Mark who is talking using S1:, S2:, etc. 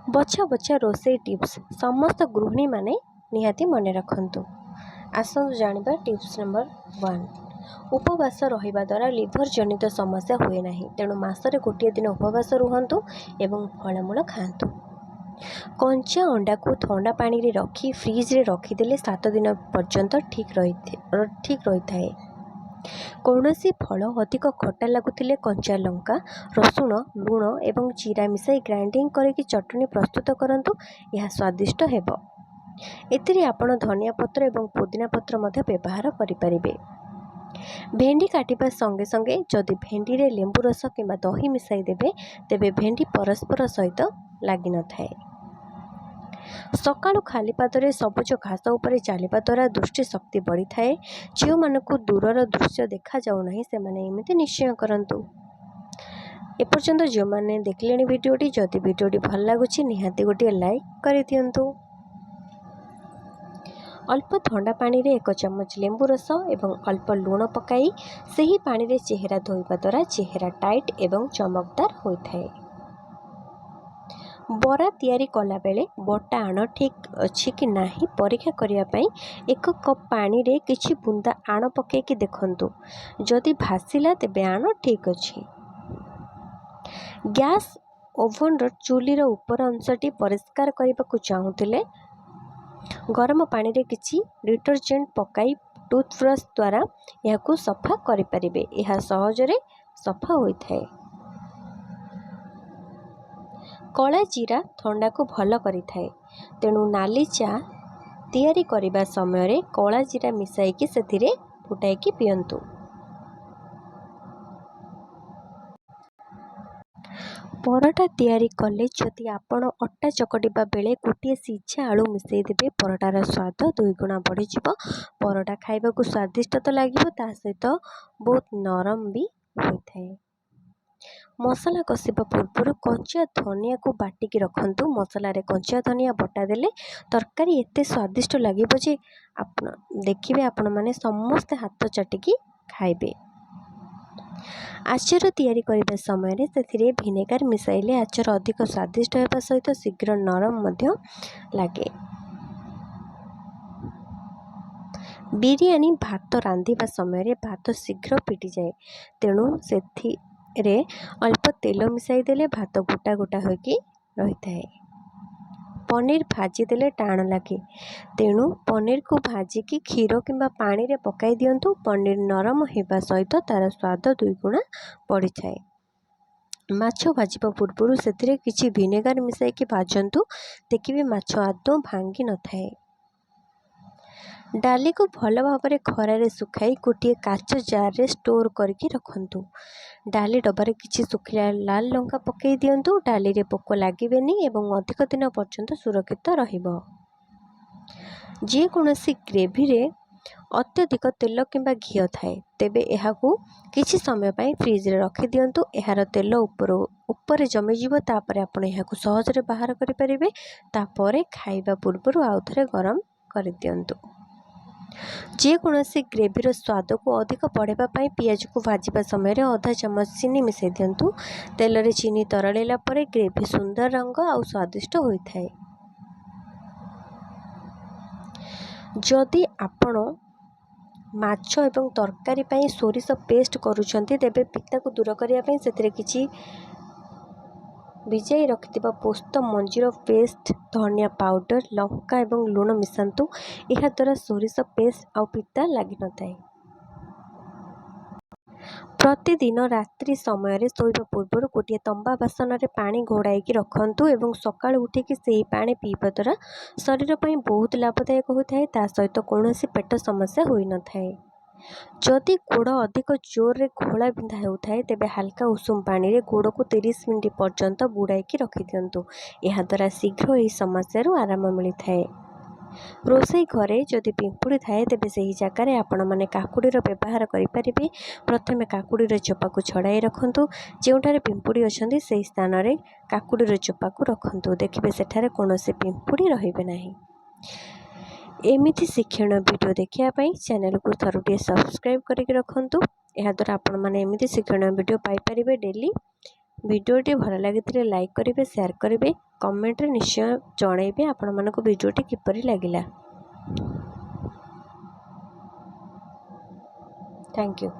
S1: बछा बछा रोषेई tips समस्त गृहिणी माने निहाती मन रखंतु। आसंतु जानिबा टिप्स नंबर 1। उपवास रहिबा द्वारा लिभर जनित समस्या हुए नहीं, तेणु मासरे गोटे दिन उपवास रुहंतु एवं फलमूल खाआंतु। कंचा अंडा को ठंडा पानी रे रखी फ्रिज रे रखिदेले 7 दिन पर्यंत ठीक रही थाए। कौनसी फल अधिक खट्टा लगुतिले कंचा लंका, रसुण, लुण एवं जीरा मिसाई ग्राइंडिंग करके चटनी प्रस्तुत करंतु। यह स्वादिष्ट हेबो। एतिरे आपण धनिया पत्र एवं पुदीना पत्र मध्य व्यवहार करिपारिबे। भेंडी काटिबा संगे संगे जदि भेंडी रे लेंबू रस किंबा दही मिसाई देबे तेबे भेंडी परस्पर सहित लागि न थाए। सकाळु खाली पादरे सबुज घास उपरे चलिबा द्वारा दृष्टि शक्ति बढ़ी थाए। जो मानकु दूरर दृश्य देखा जाऊ नहीं सेमाने एमिति निश्चय करंतु। एपर्यंत जो माने देखलेनी वीडियोटी, जदि वीडियोटी भल लागुछि निहाती गोटे लाइक करि दियंतु। अल्प ठंडा पानी रे 1 चम्मच लेंबू रस एवं अल्प लुण पकाई सही पानी रे चेहरा धोइबा द्वारा चेहरा टाइट एवं चमकदार होइथाए। बरा तैयारी कला बेले बटा आण ठीक अच्छी कि नहीं परीक्षा करिया पई 1 कप पानी रे किछि बुंदा आण पकेकी देखंतु। जदि भासिला तेबे आण ठीक अछि। गैस ओवन रो चूली रो ऊपर अंशटी परिष्कार करबा को चाहुतिले गरम पानी रे किछि डिटर्जेंट पकाई टूथब्रश द्वारा याकू सफा करि परिबे। यह सहजरे सफा होइथाए। कला जीरा ठंडा को भल करि थाए, तेणु नाली चा तैयारी करिबा समय रे कला जीरा मिसाई कि सेथिरे फुटाई कि पियंतु। परोटा तैयारी कले जदि आपण अट्टा चकटिबा बेले गोटे सिझा आलू मिसई देबे परोटार स्वाद 2 गुणा बढ़ी जिवो। परोटा खाइबा को स्वादिष्ट तो लागिवो, ता सहित बहुत नरम भी होइथाए। मसला कषिबा पूर्व कंचा धनिया को बाटिकी रखंतु। मसला रे कंचा धनिया बटा देले तरकारी एते स्वादिष्ट लागिबो जे आपण देखिबे आपण माने समस्त हाथ चाटिकी खाइबे। आचार तैयारी करबा समय रे सेथिरे विनेगार मिसाइले आचार अधिक स्वादिष्ट हेबा सहित शीघ्र नरम मध्य लागे। बिरयानी भात रांधिबा समय रे भात शीघ्र पिटी जाए, तेणु सेथिरे अल्प तेल मिसाई देले भात गोटा गोटा होकी रही थाए। पनीर भाजी देले टाण लागे, तेणु पनीर को भाजी की क्षीर किंबा पानी रे पकाई दियंतु। पनीर नरम हेबा सहित तार स्वाद 2 गुणा बढ़ी थाए। माछ भाजिबा पूर्व सेथिरे किछि विनेगार मिसाई कि भाजंतु, देखिबे माछ आदौ भांगी न थाए। डाली को भल भाव खरा रे सुखाई गोटे काच जार रे स्टोर करके रखंतु। डाली डबारे किछि सुखिला लाल लंका पकई दियंतु। डाली रे पोक लागिबेनी एवं अधिक दिन पर्यंत सुरक्षित रहिबो। जे कोनोसी ग्रेवी रे अत्यधिक तेल किंबा घिओ थाए तेबे एहाकू किछि समय पई फ्रिज रे रखि दियंतु। एहार तेल ऊपर जमी जीवो, तापरे आपण एहाकू सहज रे बाहर करि परिबे। तापरे खाइबा पूर्व आउ थरे गरम करि दियंतु। जे कोनोसी ग्रेवी रो स्वाद को अधिक बढ़ेबा पई पियाज को भाजिबा समय रे आधा चम्मच चीनी मिसाई दियंतु। तेल रे चीनी तरळेला परे ग्रेवी सुंदर रंग और स्वादिष्ट होइथाए। जदि आपण माछ एवं तरकारी पई सोरिष पेस्ट करूछंती तेबे पिता को दूर करिया पई सेतिरे किछि भिजाई रखिथिबा पोस्त मंजीर पेस्ट, धनिया पाउडर, लंका एवं लुण मिसांतु। यह द्वारा सोरिष पेस्ट आउ पिता लागि न थाए। प्रतिदिन रात्रि समय रे सोइबा पूर्व गोटे तंबा बासन रे पानी घोड़ाई की रखंतु एवं सकाळ उठिकी सेही पानी पीबा द्वारा शरीर पई बहुत लाभदायक होइथाए। ता सहित कौनसी पेट समस्या होई न थाए। जदि गोड़ अधिक जोर रे घोड़ा बिंधा हेउथाए तेबे हल्का उषुम पानी रे गोड़ को 30 मिनिट पर्यंत बुड़ाई की रखि दियंतु। यह द्वारा शीघ्र एही समस्या रु आराम मिली थाए। रोषेई घरे जदि पिंपुड़ी थाए तेबे सही जगह रे आपण माने काकुड़ीर व्यवहार करि परिबे। प्रथमे काकुड़ीर चोपा को छड़ाई रखंतु। जेउठारे पिंपुड़ी अछंती सेही स्थान रे काकुड़ीर चोपा को रखंतु। देखिबे सेठारे कोनोसी पिंपुड़ी रहिबे नाही। एमिति शिक्षण वीडियो देखिया पई चैनल को थरुटिए सब्सक्राइब करके रखंतु। एहा द्वारा आपण माने एमिति शिक्षण वीडियो पाई परिबे डेली। भिडियोटी भल लगी लाइक करेंगे, शेयर करेंगे, कमेंट रे निश्चय जणेबे आपण मानक भिडियोटी किपरि लागिला। Thank you.